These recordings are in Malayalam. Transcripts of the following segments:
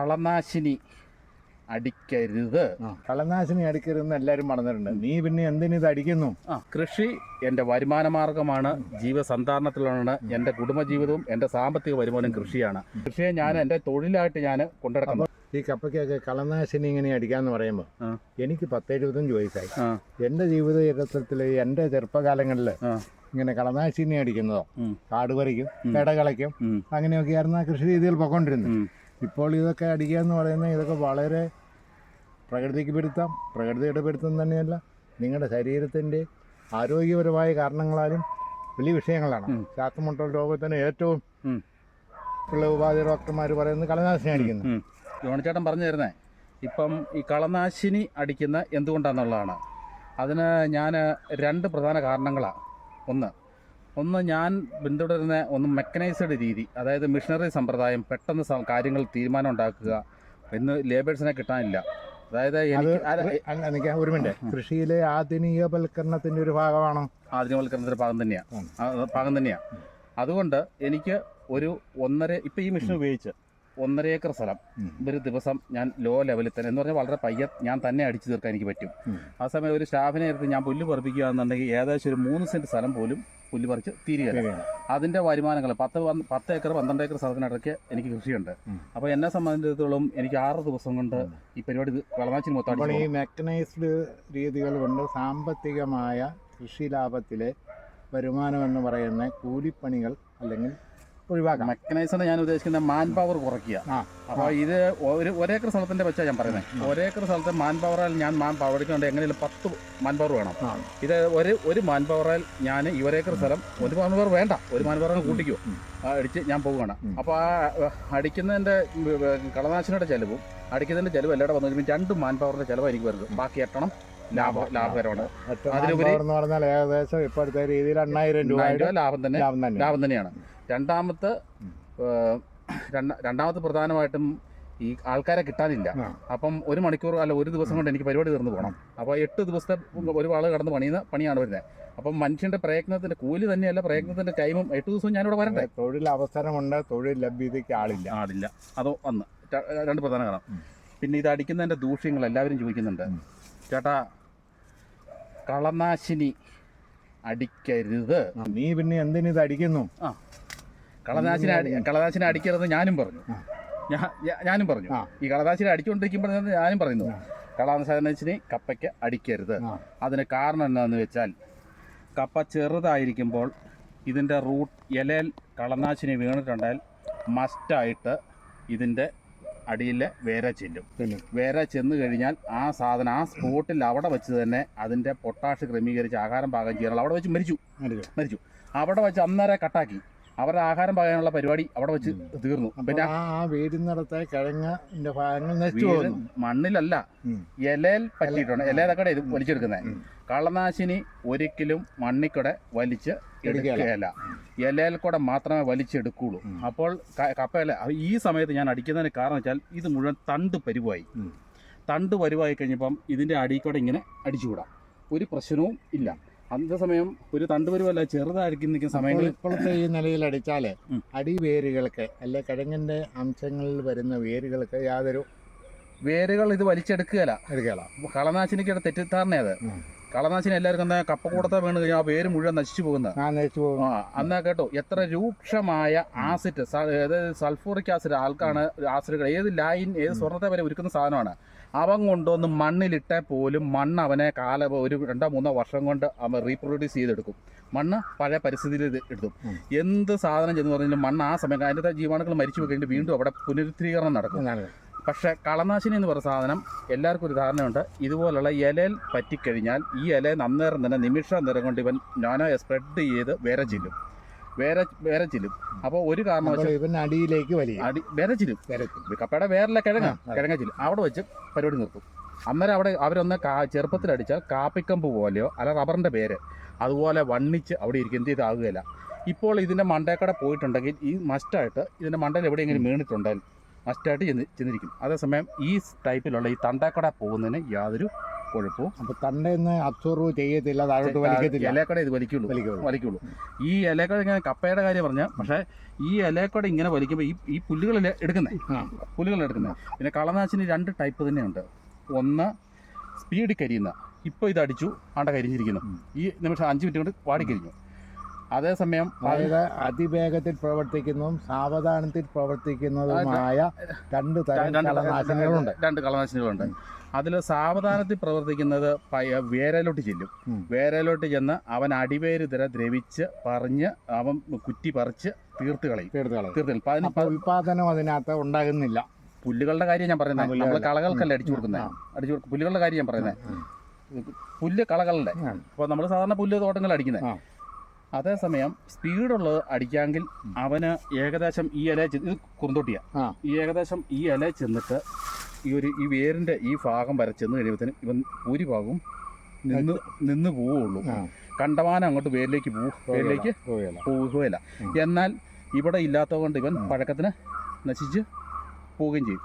കളനാശിനി അടിക്കരുത്. കളനാശിനി അടിക്കരുതെന്ന് എല്ലാവരും പറഞ്ഞിട്ടുണ്ട്. നീ പിന്നെ എന്തിനു ഇത് അടിക്കുന്നു? കൃഷി എൻ്റെ വരുമാന മാർഗമാണ്, ജീവസന്ധാരണത്തിലാണ്. എൻ്റെ കുടുംബജീവിതവും എൻ്റെ സാമ്പത്തിക വരുമാനം കൃഷിയാണ്. കൃഷിയെ ഞാൻ എൻ്റെ തൊഴിലായിട്ട് ഞാൻ കൊണ്ടുനടക്കുന്നു. ഈ കപ്പയ്ക്കൊക്കെ കളനാശിനി ഇങ്ങനെ അടിക്കാന്ന് പറയുമ്പോൾ എനിക്ക് 10-75 വയസ്സായി. എൻ്റെ ജീവിത ചരിത്രത്തിൽ എൻ്റെ ചെറുപ്പകാലങ്ങളിൽ ഇങ്ങനെ കളനാശിനി അടിക്കുന്നതോ കാട് പറിക്കും കിടകളയ്ക്കും അങ്ങനെയൊക്കെയായിരുന്നു ആ കൃഷി രീതിയിൽ പോയിക്കൊണ്ടിരുന്നത്. ഇപ്പോൾ ഇതൊക്കെ അടിക്കുക എന്ന് പറയുന്നത് ഇതൊക്കെ വളരെ പ്രകൃതിക്ക് പെടുത്താം. പ്രകൃതിയുടെ പെടുത്തം തന്നെയല്ല, നിങ്ങളുടെ ശരീരത്തിൻ്റെ ആരോഗ്യപരമായ കാരണങ്ങളാലും വലിയ വിഷയങ്ങളാണ്. ശ്വാസമുട്ടൽ രോഗത്തിന് ഏറ്റവും ഉള്ള ഉപാധി ഡോക്ടർമാർ പറയുന്നത് കളനാശിനി അടിക്കുന്നു. ജോണിച്ചേട്ടൻ പറഞ്ഞു തരുന്നേ ഇപ്പം ഈ കളനാശിനി അടിക്കുന്ന എന്തുകൊണ്ടാണെന്നുള്ളതാണ്. അതിന് ഞാൻ 2 പ്രധാന കാരണങ്ങളാണ്. ഒന്ന് ഞാൻ പിന്തുടരുന്ന മെക്കനൈസ്ഡ് രീതി, അതായത് മിഷനറി സമ്പ്രദായം, പെട്ടെന്ന് കാര്യങ്ങൾ തീരുമാനം ഉണ്ടാക്കുക. ഇന്ന് ലേബേഴ്സിനെ കിട്ടാനില്ല. അതായത് ഒരു മിനിറ്റ്, കൃഷിയിലെ ആധുനികവൽക്കരണത്തിന്റെ ഒരു ഭാഗമാണോ? ആധുനികവൽക്കരണത്തിന്റെ ഭാഗം തന്നെയാണ്. അതുകൊണ്ട് എനിക്ക് ഒരു 1.5 ഇപ്പം ഈ മെഷീൻ ഉപയോഗിച്ച് 1.5 ഏക്കർ സ്ഥലം ഒരു ദിവസം ഞാൻ ലോ ലെവലിൽ തന്നെ എന്ന് പറഞ്ഞാൽ വളരെ പയ്യെ ഞാൻ തന്നെ അടിച്ചു തീർക്കാൻ എനിക്ക് പറ്റും. ആ സമയം ഒരു സ്റ്റാഫിനെ എടുത്ത് ഞാൻ പുല്ല് പറിപ്പിക്കുക എന്നുണ്ടെങ്കിൽ ഏകദേശം ഒരു 3 സെൻറ്റ് സ്ഥലം പോലും പുല്ല് പറിച്ച് തീരുകയില്ല. അതിൻ്റെ വരുമാനങ്ങൾ 10 ഏക്കർ 12 ഏക്കർ സ്ഥലത്തിനിടയ്ക്ക് എനിക്ക് കൃഷിയുണ്ട്. അപ്പോൾ എന്നെ സംബന്ധിച്ചിടത്തോളം എനിക്ക് 6 ദിവസം കൊണ്ട് ഈ പരിപാടി കളനാശിനി മൊത്തം. ഈ മെക്കനൈസ്ഡ് രീതികൾ കൊണ്ട് സാമ്പത്തികമായ കൃഷി ലാഭത്തിലെ വരുമാനം എന്ന് പറയുന്ന കൂലിപ്പണികൾ അല്ലെങ്കിൽ ഒഴിവാക്കാം. മെക്കനൈസ്ഡ് ഞാൻ ഉദ്ദേശിക്കുന്ന മാൻ പവർ കുറയ്ക്കുക. അപ്പോൾ ഇത് ഒരേക്കർ സ്ഥലത്തിൻ്റെ വെച്ചാൽ ഞാൻ പറയുന്നത്, ഒരേക്കർ സ്ഥലത്ത് മാൻ പവറാൽ ഞാൻ പവർ എടുക്കുന്നുണ്ട് എങ്ങനെയും 10 മാൻ പവർ വേണം. ഇത് ഒരു മാൻ പവറാൽ ഞാൻ ഈ ഒരേക്കർ സ്ഥലം 1 മാൻ പവർ വേണ്ട, 1 മാൻ പവർ കൂട്ടിക്കോ അടിച്ച് ഞാൻ പോവുകയാണ്. അപ്പോൾ ആ അടിക്കുന്നതിൻ്റെ കളനാശിനിയുടെ ചിലവും അടിക്കുന്നതിൻ്റെ ചിലവും എല്ലാവരും വന്നു കഴിയുമ്പോൾ 2 മാൻ പവറിൻ്റെ ചിലവ് എനിക്ക് വരുന്നത്. ബാക്കി എട്ടണം ലാഭകരമാണ്. അതിലുപരി ഏകദേശം ഇപ്പോഴത്തെ രീതിയിൽ 8,000 രൂപ ലാഭം തന്നെയാണ്. രണ്ടാമത്തെ പ്രധാനമായിട്ടും ഈ ആൾക്കാരെ കിട്ടാനില്ല. അപ്പം 1 മണിക്കൂർ അല്ല 1 ദിവസം കൊണ്ട് എനിക്ക് പരിപാടി തീർന്നു പോകണം. അപ്പോൾ 8 ദിവസത്തെ ഒരു ആൾ കടന്ന് പണിയാണ് വരുന്നത്. അപ്പം മനുഷ്യന്റെ പ്രയത്നത്തിന്റെ കൂലി തന്നെയല്ല, പ്രയത്നത്തിന്റെ ടൈമും 8 ദിവസവും ഞാനിവിടെ വരണ്ടേ. തൊഴിൽ അവസരമുണ്ട്, തൊഴിൽ ലഭ്യതയ്ക്ക് ആളില്ല. അതോ 2 പ്രധാന കാരണം. പിന്നെ ഇത് അടിക്കുന്നതിന്റെ ദൂഷ്യങ്ങൾ എല്ലാവരും ചോദിക്കുന്നുണ്ട്. ചേട്ടാ, കളനാശിനി അടിക്കരുത്. നീ പിന്നെ എന്തിനു ഇത് അടിക്കുന്നു? കളനാശിനി അടിക്കരുത് ഞാനും പറഞ്ഞു. ഈ കളനാശിനി അടിച്ചുകൊണ്ടിരിക്കുമ്പോൾ ഞാനും പറയുന്നു കളനാശിനി കപ്പയ്ക്ക് അടിക്കരുത്. അതിന് കാരണം എന്താണെന്ന് വെച്ചാൽ, കപ്പ ചെറുതായിരിക്കുമ്പോൾ ഇതിൻ്റെ ഇലയിൽ കളനാശിനി വീണിട്ടുണ്ടെങ്കിൽ മസ്റ്റായിട്ട് ഇതിൻ്റെ അടിയിലെ വേര ചെല്ലും. വേര ചെന്ന് കഴിഞ്ഞാൽ ആ സാധനം ആ സ്പോട്ടിൽ അവിടെ വെച്ച് തന്നെ അതിൻ്റെ പൊട്ടാഷ് ക്രമീകരിച്ച് ആഹാരം പാകം ചെയ്യാനുള്ള അവിടെ വെച്ച് മരിച്ചു. അവിടെ വെച്ച് അന്നേരം കട്ടാക്കി അവരുടെ ആഹാരം പാകാനുള്ള പരിപാടി അവിടെ വെച്ച് തീർന്നു. പിന്നെ ആ വീടിനടുത്ത കിഴങ്ങിന്റെ ഭാഗങ്ങൾ നശിച്ചു പോകുന്നു. മണ്ണിലല്ല, ഇലയിൽ പറ്റിയിട്ടുണ്ട്. ഇലയിലൊക്കെ ഇത് വലിച്ചെടുക്കുന്നത്. കളനാശിനി ഒരിക്കലും മണ്ണിക്കൂടെ വലിച്ച് എടുക്കുകയല്ല, ഇലയിൽ കൂടെ മാത്രമേ വലിച്ചെടുക്കുള്ളൂ. അപ്പോൾ കപ്പയില ഈ സമയത്ത് ഞാൻ അടിക്കുന്നതിന് കാരണം വെച്ചാൽ ഇത് മുഴുവൻ തണ്ട് പരുവായി കഴിഞ്ഞപ്പം ഇതിൻ്റെ അടിയിൽക്കൂടെ ഇങ്ങനെ അടിച്ചുകൂടാം, ഒരു പ്രശ്നവും ഇല്ല. അന്നത്തെ സമയം ഒരു തണ്ട് പരുവല്ല, ചെറുതായിരിക്കുന്ന സമയങ്ങളിൽ ഇപ്പോഴത്തെ ഈ നിലയിൽ അടിച്ചാൽ അടിവേരുകൾക്ക് അല്ലെ കിഴങ്ങിൻ്റെ അംശങ്ങളിൽ വരുന്ന വേരുകൾക്ക് യാതൊരു വേരുകൾ ഇത് വലിച്ചെടുക്കുകയല്ല. കളനാശിനിക്കുള്ള തെറ്റിദ്ധാരണ അത്. കളനാശിനി എല്ലാവർക്കും എന്താ കപ്പക്കൂടത്തെ വീണ് കഴിഞ്ഞാൽ ആ വേര് മുഴുവൻ നശിച്ചു പോകുന്ന. അന്നാ കേട്ടോ, എത്ര രൂക്ഷമായ ആസിഡ്, അതായത് സൾഫൂറിക് ആസിഡ്, ആസിഡുകൾ ഏത് സ്വർണ്ണത്തെ വരെ ഒരുക്കുന്ന സാധനമാണ്. അവൻ കൊണ്ടുവന്ന് മണ്ണിലിട്ടാൽ പോലും മണ്ണ് അവനെ ഒരു 2-3 വർഷം കൊണ്ട് അവൻ റീപ്രൊഡ്യൂസ് ചെയ്തെടുക്കും. മണ്ണ് പഴയ പരിസ്ഥിതിയിൽ എടുക്കും. എന്ത് സാധനം ചെന്ന് പറഞ്ഞാലും മണ്ണ് ആ സമയം അതിൻ്റെ ജീവാണുക്കൾ മരിച്ചു കഴിഞ്ഞിട്ട് വീണ്ടും അവിടെ പുനരുദ്ധീകരണം നടക്കും. പക്ഷേ കളനാശിനി എന്ന് പറയുന്ന സാധനം എല്ലാവർക്കും ഒരു ധാരണയുണ്ട്. ഇതുപോലുള്ള ഇലയിൽ പറ്റിക്കഴിഞ്ഞാൽ ഈ ഇലയിൽ അന്നേരം തന്നെ നിമിഷ നേരം കൊണ്ട് ഇവൻ സ്പ്രെഡ് ചെയ്ത് വേറെ ചെല്ലും. അപ്പോൾ ഒരു കാരണവശാലും അടിയിലേക്ക് വേറെ ചെല്ലും. കപ്പയുടെ വേറെ കിഴങ്ങ ചെല്ലും. അവിടെ വെച്ച് പരിപാടി നിർത്തും. അന്നേരം അവിടെ അവരൊന്ന് ചെറുപ്പത്തിലടിച്ചാൽ കാപ്പിക്കമ്പ് പോലെയോ അല്ല റബ്ബറിൻ്റെ പേര് അതുപോലെ വണ്ണിച്ച് അവിടെ ഇരിക്കും. എന്ത് ചെയ്താകുകയില്ല. ഇപ്പോൾ ഇതിൻ്റെ മണ്ടേക്കടെ പോയിട്ടുണ്ടെങ്കിൽ ഈ മസ്റ്റായിട്ട് ഇതിൻ്റെ മണ്ടയിൽ എവിടെയെങ്കിലും വീണിട്ടുണ്ടെങ്കിൽ മസ്റ്റായിട്ട് ചെന്നിരിക്കും. അതേസമയം ഈ ടൈപ്പിലുള്ള ഈ തണ്ടേക്കട പോകുന്നതിന് യാതൊരു കൊഴുപ്പും. അപ്പോൾ തണ്ടേന്ന് അബ്സോർവ് ചെയ്യത്തില്ല, താഴോട്ട് വലിക്കത്തില്ല. ഇലക്കട ഇത് വലിക്കുള്ളൂ. ഈ ഇലക്കട ഇങ്ങനെ കപ്പയുടെ കാര്യം പറഞ്ഞാൽ, പക്ഷേ ഈ ഇലക്കട ഇങ്ങനെ വലിക്കുമ്പോൾ ഈ പുല്ലുകളിൽ എടുക്കുന്നത്. പിന്നെ കളനാശിനി 2 ടൈപ്പ് തന്നെയുണ്ട്. ഒന്ന് സ്പീഡിൽ കരിയുന്ന, ഇപ്പോൾ ഇത് അടിച്ചു ആണ്ട കരിഞ്ഞിരിക്കുന്നു, ഈ നിമിഷം 5 മിനിറ്റ് കൊണ്ട് വാടിക്കരിഞ്ഞു. അതേസമയം അതായത് അതിവേഗത്തിൽ പ്രവർത്തിക്കുന്നതും സാവധാനത്തിൽ പ്രവർത്തിക്കുന്നതുമായ 2 തരം കളനാശിനികളുണ്ട്. 2 കളനാശിനികളുണ്ട്. അതിൽ സാവധാനത്തിൽ പ്രവർത്തിക്കുന്നത് വേരയിലോട്ട് ചെല്ലും. വേരയിലോട്ട് ചെന്ന് അവൻ അടിവേര് ദ്രവിച്ച് പറഞ്ഞ് അവൻ കുറ്റി പറിച്ച് തീർത്ത് കളയും. ഉൽപാദനം അതിനകത്ത് ഉണ്ടാകുന്നില്ല. പുല്ലുകളുടെ കാര്യം ഞാൻ പറയുന്നത്, നമ്മൾ കളകൾക്കല്ല അടിച്ചു കൊടുക്കുന്നത്. പുല്ലുകളുടെ കാര്യം ഞാൻ പറയുന്നത്, പുല്ല് കളകളുടെ. അപ്പോൾ നമ്മൾ സാധാരണ പുല്ല് തോട്ടങ്ങൾ അടിക്കുന്നത്. അതേസമയം സ്പീഡുള്ളത് അടിക്കാമെങ്കിൽ അവന് ഏകദേശം ഈ ഇല, ഇത് കുറുന്തോട്ടിയ, ഈ ഏകദേശം ഈ ഇല ചെന്നിട്ട് ഈ വേരിൻ്റെ ഈ ഭാഗം വരെ ചെന്ന് കഴിയുമ്പോഴത്തേനും ഇവൻ ഭൂരിഭാഗവും നിന്ന് പോവുള്ളൂ. കണ്ടമാനം അങ്ങോട്ട് വേരിലേക്ക് പോവുകയില്ല. എന്നാൽ ഇവിടെ ഇല്ലാത്തത് കൊണ്ട് ഇവൻ പഴക്കത്തിന് നശിച്ച് പോവുകയും ചെയ്യും.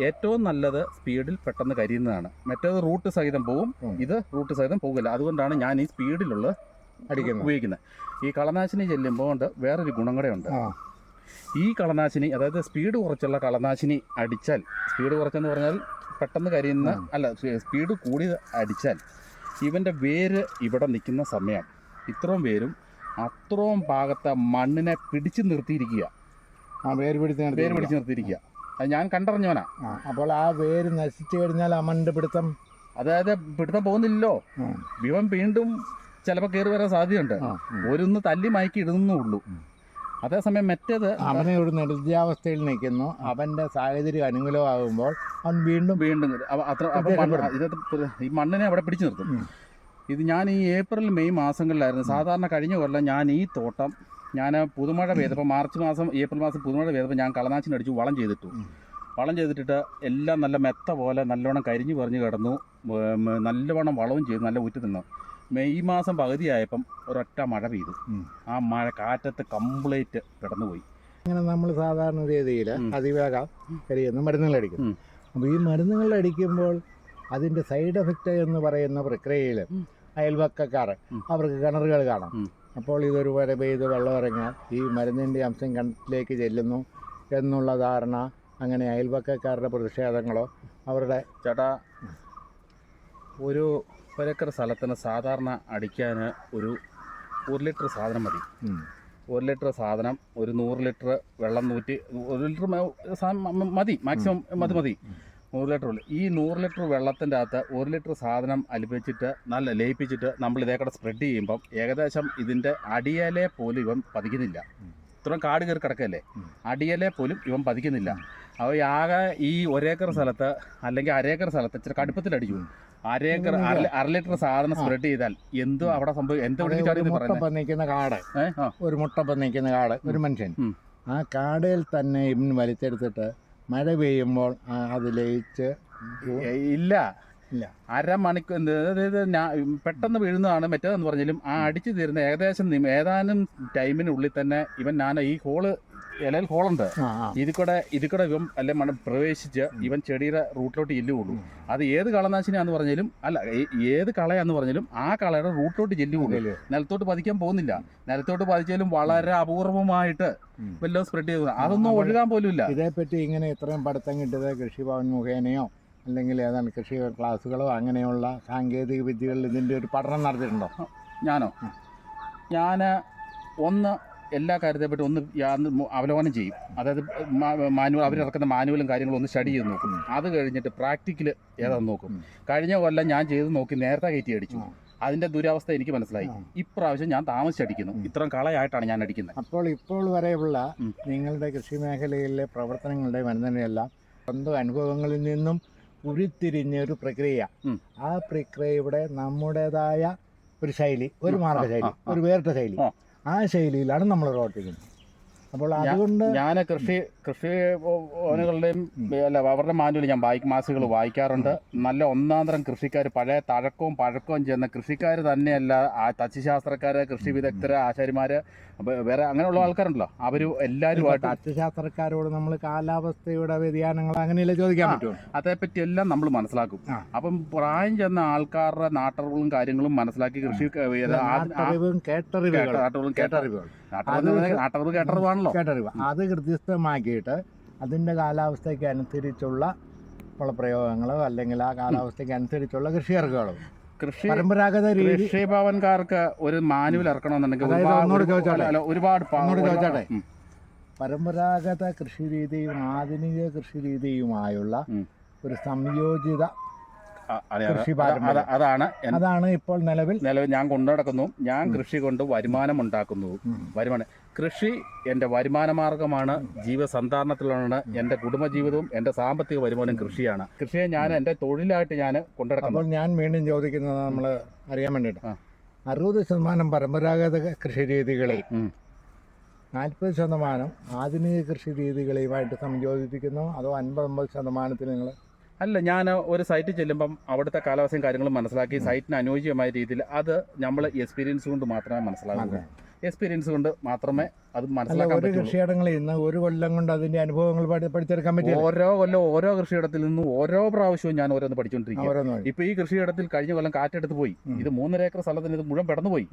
ഏറ്റവും നല്ലത് സ്പീഡിൽ പെട്ടെന്ന് കരിയുന്നതാണ്. മറ്റേത് റൂട്ട് സഹിതം പോവും, ഇത് റൂട്ട് സഹിതം പോകില്ല. അതുകൊണ്ടാണ് ഞാൻ ഈ സ്പീഡിലുള്ള ഉപയോഗിക്കുന്നത്. ഈ കളനാശിനി ചെല്ലുമ്പോൾ വേറൊരു ഗുണം കൂടെ ഉണ്ട്. ഈ കളനാശിനി, അതായത് സ്പീഡ് കുറച്ചുള്ള കളനാശിനി അടിച്ചാൽ, സ്പീഡ് കുറച്ചെന്ന് പറഞ്ഞാൽ പെട്ടെന്ന് കരിയുന്ന അല്ല, സ്പീഡ് കൂടി അടിച്ചാൽ ഇവൻ്റെ വേര് ഇവിടെ നിൽക്കുന്ന സമയം ഇത്രയും വേരും അത്രയും ഭാഗത്തെ മണ്ണിനെ പിടിച്ചു നിർത്തിയിരിക്കുക. വേര് പിടിച്ചു നിർത്തിയിരിക്കുക. അത് ഞാൻ കണ്ടറിഞ്ഞവനാ. അപ്പോൾ ആ വേര് നശിച്ചു കഴിഞ്ഞാൽ ആ മണ്ണിൻ്റെ പിടുത്തം, അതായത് പിടുത്തം പോകുന്നില്ലല്ലോ. ഇവൻ വീണ്ടും ചിലപ്പോൾ കയറി വരാൻ സാധ്യതയുണ്ട്. ഒരുന്ന് തല്ലി മയക്കി ഇടുന്നുള്ളൂ. അതേസമയം മറ്റേത് അവനെ ഒരു നിർജ്ജാവസ്ഥയിൽ നിൽക്കുന്നു, അവൻ്റെ സാഹചര്യം അനുകൂലമാകുമ്പോൾ അവൻ വീണ്ടും ഈ മണ്ണിനെ അവിടെ പിടിച്ചു നിർത്തും. ഇത് ഞാൻ ഈ ഏപ്രിൽ മെയ് മാസങ്ങളിലായിരുന്നു. സാധാരണ കഴിഞ്ഞ കൊല്ലം ഞാൻ ഈ തോട്ടം പുതുമഴ പെയ്തപ്പോൾ ഏപ്രിൽ മാസം പുതുമഴ പെയ്തപ്പോൾ ഞാൻ കളനാശിനി അടിച്ചു വളം ചെയ്തിട്ടിട്ട് എല്ലാം നല്ല മെത്ത പോലെ നല്ലവണ്ണം കരിഞ്ഞു പറഞ്ഞ് കിടന്നു. നല്ലവണ്ണം വളവും ചെയ്തു, നല്ല ഊറ്റി തിന്നു. മെയ് മാസം പകുതിയായപ്പം ഒരൊറ്റ മഴ പെയ്തു. ആ മഴ കാറ്റത്ത് കംപ്ലീറ്റ് കിടന്നുപോയി. അങ്ങനെ നമ്മൾ സാധാരണ രീതിയിൽ അതിവേഗം കരിയുന്ന മരുന്നുകൾ അടിക്കുന്നു. അപ്പോൾ ഈ മരുന്നുകൾ അടിക്കുമ്പോൾ അതിൻ്റെ സൈഡ് എഫക്റ്റ് എന്ന് പറയുന്ന പ്രക്രിയയിൽ അയൽവക്കക്കാർ അവർക്ക് കിണറുകൾ കാണാം. അപ്പോൾ ഇതൊരു വര പെയ്ത് വെള്ളം ഇറങ്ങിയാൽ ഈ മരുന്നിൻ്റെ അംശം കിണറ്റിലേക്ക് ചെല്ലുന്നു എന്നുള്ള ധാരണ, അങ്ങനെ അയൽവക്കക്കാരുടെ പ്രതിഷേധങ്ങളോ അവരുടെ ചേട്ടാ, ഒരു ഒരേക്കർ സ്ഥലത്തിന് സാധാരണ അടിക്കാൻ ഒരു 1 ലിറ്റർ സാധനം മതി. 1 ലിറ്റർ സാധനം ഒരു 100 ലിറ്റർ വെള്ളം 1 ലിറ്റർ മതി, മാക്സിമം മതി 100 ലിറ്റർ. ഈ 100 ലിറ്റർ വെള്ളത്തിൻ്റെ അകത്ത് 1 ലിറ്റർ സാധനം അലിപ്പിച്ചിട്ട് നല്ല ലയിപ്പിച്ചിട്ട് നമ്മൾ ഇതേക്കൂടെ സ്പ്രെഡ് ചെയ്യുമ്പം ഏകദേശം ഇതിൻ്റെ അടിയലെ പോലും ഇവൻ പതിക്കുന്നില്ല. ഇത്രയും കാട് കയറി കിടക്കല്ലേ, അടിയലെ പോലും ഇവൻ പതിക്കുന്നില്ല. അപ്പോൾ ആകെ ഈ 1 ഏക്കർ സ്ഥലത്ത് അല്ലെങ്കിൽ 1/2 ഏക്കർ സ്ഥലത്ത് ഇച്ചിരി കടുപ്പത്തിലടിച്ചു 1/2 ഏക്കർ 1/2 ലിറ്റർ സാധനം സ്പ്രെഡ് ചെയ്താൽ എന്തോ അവിടെ സംഭവിക്കും. ഒരു മുട്ടപ്പം നിൽക്കുന്ന കാട്, ഒരു മനുഷ്യൻ ആ കാടയിൽ തന്നെ ഇവൻ വലിച്ചെടുത്തിട്ട് മഴ പെയ്യുമ്പോൾ അത് ലയിച്ച് ഇല്ല അരമണിക്കൂർ, അതായത് പെട്ടെന്ന് വീഴുന്നതാണ്. മറ്റേതെന്ന് പറഞ്ഞാലും ആ അടിച്ചു തീരുന്ന ഏതാനും ടൈമിനുള്ളിൽ തന്നെ ഇവൻ ഈ ഇലയിൽ ഹോളുണ്ട്, ഇതിൽ കൂടെ ഇവൻ അല്ലെ മണ്ണ് പ്രവേശിച്ച് ഇവൻ ചെടിയുടെ റൂട്ടിലോട്ട് ചെല്ലുകയുള്ളൂ. അത് ഏത് കളനാശിനിയാന്ന് പറഞ്ഞാലും ഏത് കളയാന്ന് പറഞ്ഞാലും ആ കളയുടെ റൂട്ടിലോട്ട് ചെല്ലുകയുള്ളൂ. നിലത്തോട്ട് പതിക്കാൻ പോകുന്നില്ല. നിലത്തോട്ട് പതിച്ചാലും വളരെ അപൂർവമായിട്ട് വല്ലതും സ്പ്രെഡ് ചെയ്തു, അതൊന്നും ഒഴുകാൻ പോലും ഇല്ല. ഇതേപ്പറ്റി ഇങ്ങനെ ഇത്രയും പഠിത്തം കിട്ടിയത് കൃഷിഭവൻ മുഖേനയോ അല്ലെങ്കിൽ ഏതാണ് കൃഷി ക്ലാസ്സുകളോ അങ്ങനെയുള്ള സാങ്കേതിക വിദ്യകളിൽ ഇതിൻ്റെ ഒരു പഠനം നടത്തിയിട്ടുണ്ടോ? ഞാൻ എല്ലാ കാര്യത്തെപ്പറ്റി അവലോകനം ചെയ്യും. അതായത് അവരിറക്കുന്ന മാനുവലും കാര്യങ്ങളും ഒന്ന് സ്റ്റഡി ചെയ്ത് നോക്കും. അത് കഴിഞ്ഞിട്ട് പ്രാക്ടിക്കൽ ഏതാണെന്ന് നോക്കും. കഴിഞ്ഞ കൊല്ലം ഞാൻ ചെയ്ത് നോക്കി നേരത്തെ കയറ്റി അടിച്ചു. അതിൻ്റെ ദുരവസ്ഥ എനിക്ക് മനസ്സിലായി. ഇപ്രാവശ്യം ഞാൻ താമസിച്ചടിക്കുന്നു. ഇത്രയും കളയായിട്ടാണ് ഞാൻ അടിക്കുന്നത്. ഇപ്പോൾ വരെയുള്ള നിങ്ങളുടെ കൃഷി മേഖലയിലെ പ്രവർത്തനങ്ങളുടെ മരുന്നിനെല്ലാം സ്വന്തം അനുഭവങ്ങളിൽ നിന്നും ഉരുത്തിരിഞ്ഞ ഒരു പ്രക്രിയ, ആ പ്രക്രിയയുടെ നമ്മുടേതായ ഒരു ശൈലി, ഒരു മാർഗശൈലി, ഒരു വേറിട്ട ശൈലി, ആ ശൈലിയിലാണ് നമ്മൾ പ്രവർത്തിക്കുന്നത്. അപ്പോൾ അതുകൊണ്ട് ഞാൻ കൃഷി ഭവനുകളുടെയും അല്ല അവരുടെ മാനുവൽ ഞാൻ മാസികകൾ വായിക്കാറുണ്ട്. നല്ല ഒന്നാന്തരം കൃഷിക്കാർ, പഴയ തഴക്കവും പഴക്കവും ചെയ്യുന്ന കൃഷിക്കാർ തന്നെയല്ല, തച്ചുശാസ്ത്രക്കാര്, കൃഷി വിദഗ്ധര്, ആശാരിമാര്, വേറെ അങ്ങനെയുള്ള ആൾക്കാരുണ്ടല്ലോ, അവര് എല്ലാവരുമായിട്ട്. തച്ചുശാസ്ത്രക്കാരോട് നമ്മൾ കാലാവസ്ഥയുടെ വ്യതിയാനങ്ങൾ അങ്ങനെയല്ലേ ചോദിക്കാൻ പറ്റുമോ? അതേപ്പറ്റി എല്ലാം നമ്മൾ മനസ്സിലാക്കും. അപ്പം പ്രായം ചെന്ന ആൾക്കാരുടെ നാട്ടറിവുകളും കാര്യങ്ങളും മനസ്സിലാക്കി കൃഷി കേട്ടറിവ് അത് കൃത്യസ്ഥമാക്കിയിട്ട് അതിൻ്റെ കാലാവസ്ഥയ്ക്ക് അനുസരിച്ചുള്ള പ്രയോഗങ്ങളോ അല്ലെങ്കിൽ ആ കാലാവസ്ഥയ്ക്ക് അനുസരിച്ചുള്ള കൃഷിയിറക്കുകളോ പരമ്പരാഗത കൃഷിഭവൻകാർക്ക് ഒരു മാനുവൽ ഇറക്കണമെന്നുണ്ടെങ്കിൽ ഒരുപാട് പരമ്പരാഗത കൃഷി രീതിയും ആധുനിക കൃഷി രീതിയുമായുള്ള ഒരു സംയോജിത അതാണ് ഇപ്പോൾ നിലവിൽ ഞാൻ കൊണ്ടുനടക്കുന്നു. ഞാൻ കൃഷി കൊണ്ട് വരുമാനം ഉണ്ടാക്കുന്നു. കൃഷി എൻ്റെ വരുമാന മാർഗമാണ്, ജീവസന്ധാരണത്തിലാണ്. എൻ്റെ കുടുംബജീവിതവും എൻ്റെ സാമ്പത്തിക വരുമാനം കൃഷിയാണ്. കൃഷിയെ ഞാൻ എൻ്റെ തൊഴിലായിട്ട് ഞാൻ കൊണ്ടുനടക്കുന്നു. അപ്പോൾ ഞാൻ വീണ്ടും ചോദിക്കുന്നത് നമ്മൾ അറിയാൻ വേണ്ടിയിട്ട് 60% പരമ്പരാഗത കൃഷി രീതികളെ 40% ആധുനിക കൃഷി രീതികളെയുമായിട്ട് സംയോജിപ്പിക്കുന്നു. അതോ 50-50% നിങ്ങൾ? അല്ല, ഞാൻ ഒരു സൈറ്റിൽ ചെല്ലുമ്പം അവിടുത്തെ കാലാവസ്ഥയും കാര്യങ്ങളും മനസ്സിലാക്കി സൈറ്റിന് അനുയോജ്യമായ രീതിയിൽ അത് നമ്മൾ എക്സ്പീരിയൻസ് കൊണ്ട് മാത്രമേ മനസ്സിലാകൂ. എക്സ്പീരിയൻസ് കൊണ്ട് മാത്രമേ അത് മനസ്സിലാക്കാൻ പറ്റൂ. കൃഷിയിടങ്ങളിൽ നിന്ന് ഒരു കൊല്ലം കൊണ്ട് അതിന്റെ അനുഭവങ്ങൾ പഠിച്ചെടുക്കാൻ പറ്റും. ഓരോ കൊല്ലം ഓരോ കൃഷിയിടത്തിൽ നിന്നും ഓരോ പ്രാവശ്യവും ഞാൻ ഓരോന്ന് പഠിച്ചുകൊണ്ടിരിക്കും. ഇപ്പൊ ഈ കൃഷിയിടത്തിൽ കഴിഞ്ഞ കൊല്ലം കാറ്റെടുത്ത് പോയി. ഇത് 3.5 ഏക്കർ സ്ഥലത്തിന് ഇത് മുഴുവൻ പെടന്നു പോയി.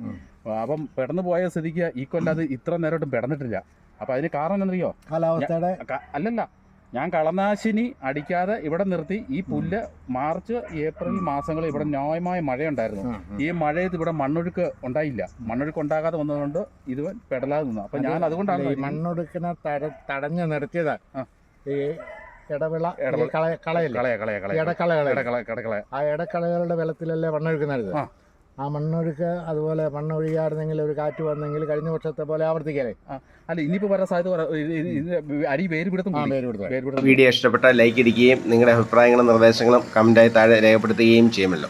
അപ്പം പെടന്നു പോയ സ്ഥിതിക്ക് ഈ കൊല്ലം അത് ഇത്ര നേരമായിട്ടും പെടന്നിട്ടില്ല. അപ്പൊ അതിന് കാരണം എന്നറിയോ? കാലാവസ്ഥയുടെ അല്ലല്ല, ഞാൻ കളനാശിനി അടിക്കാതെ ഇവിടെ നിർത്തി. ഈ പുല്ല് മാർച്ച് ഏപ്രിൽ മാസങ്ങളിൽ ഇവിടെ ന്യായമായ മഴയുണ്ടായിരുന്നു. ഈ മഴയത്ത് ഇവിടെ മണ്ണൊഴുക്ക് ഉണ്ടായില്ല. മണ്ണൊഴുക്ക് ഉണ്ടാകാതെ വന്നതുകൊണ്ട് ഇത് പെടലാതെ നിന്നു. അപ്പൊ ഞാൻ അതുകൊണ്ടാണ് മണ്ണൊഴുക്കിനെ തടഞ്ഞു നിർത്തിയത്. ഈ ഇടവിള ആ ഇടക്കളകളുടെ ബലത്തിലല്ലേ മണ്ണൊഴുക്കുന്നത്. ആ മണ്ണൊഴുക്ക് അതുപോലെ മണ്ണൊഴുകായിരുന്നെങ്കിൽ ഒരു കാറ്റ് വന്നെങ്കിൽ കഴിഞ്ഞ വർഷത്തെ പോലെ ആവർത്തിക്കാനേ. അല്ല, ഇനിയിപ്പോൾ വരാൻ സാധ്യത അരി വേര് പിടുത്തം. വീഡിയോ ഇഷ്ടപ്പെട്ടാൽ ലൈക്ക് അടിക്കുകയും നിങ്ങളുടെ അഭിപ്രായങ്ങളും നിർദ്ദേശങ്ങളും കമൻറ്റായി താഴെ രേഖപ്പെടുത്തുകയും ചെയ്യുമല്ലോ.